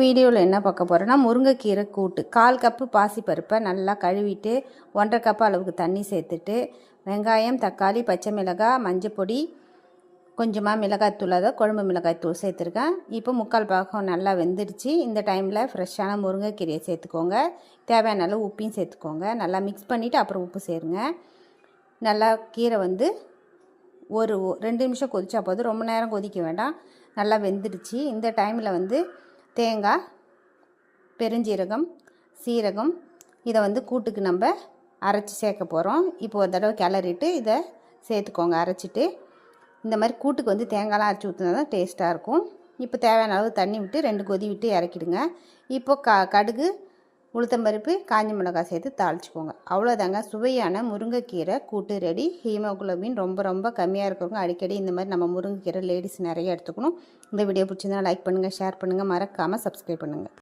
வீடியோவில் என்ன பார்க்க போகிறோன்னா முருங்கைக்கீரை கூட்டு. 1/4 கப்பு பாசிப்பருப்பை நல்லா கழுவிட்டு 1/2 கப் அளவுக்கு தண்ணி சேர்த்துட்டு வெங்காயம், தக்காளி, பச்சை மிளகாய், மஞ்சப்பொடி, கொஞ்சமாக மிளகாய்த்தூள், அதை குழம்பு மிளகாய்த்தூள் சேர்த்துருக்கேன். இப்போ 3/4 பாகம் நல்லா வெந்துடுச்சு. இந்த டைமில் ஃப்ரெஷ்ஷான முருங்கைக்கீரையை சேர்த்துக்கோங்க. தேவையான அளவு உப்பையும் சேர்த்துக்கோங்க. நல்லா மிக்ஸ் பண்ணிவிட்டு அப்புறம் உப்பு சேருங்க. நல்லா கீரை ஒரு 2 நிமிஷம் கொதிச்சா போதும், ரொம்ப நேரம் கொதிக்க வேண்டாம். நல்லா வெந்துடுச்சு. இந்த டைமில் தேங்காய், பெருஞ்சீரகம், சீரகம் இதை கூட்டுக்கு நம்ம அரைச்சி சேர்க்க போகிறோம். இப்போ ஒரு தடவை கிளறிட்டு இதை சேர்த்துக்கோங்க. அரைச்சிட்டு இந்த மாதிரி கூட்டுக்கு தேங்காய்லாம் அரைச்சி ஊற்றினா தான் டேஸ்ட்டாக இருக்கும். இப்போ தேவையான அளவு தண்ணி விட்டு 2 கொதி விட்டு இறக்கிடுங்க. இப்போ கடுகு, உளுத்தம்பருப்பு, காஞ்ச மிளகாய் சேர்த்து தாளிச்சிக்கோங்க. அவ்வளோதாங்க, சுவையான முருங்கைக்கீரை கூட்டு ரெடி. ஹீமோகுளோபின் ரொம்ப கம்மியாக இருக்கிறவங்க அடிக்கடி இந்த மாதிரி நம்ம முருங்கைக்கீரை லேடிஸ் நிறைய எடுத்துக்கணும். இந்த வீடியோ பிடிச்சிருந்தா லைக் பண்ணுங்கள், ஷேர் பண்ணுங்கள், மறக்காமல் சப்ஸ்கிரைப் பண்ணுங்கள்.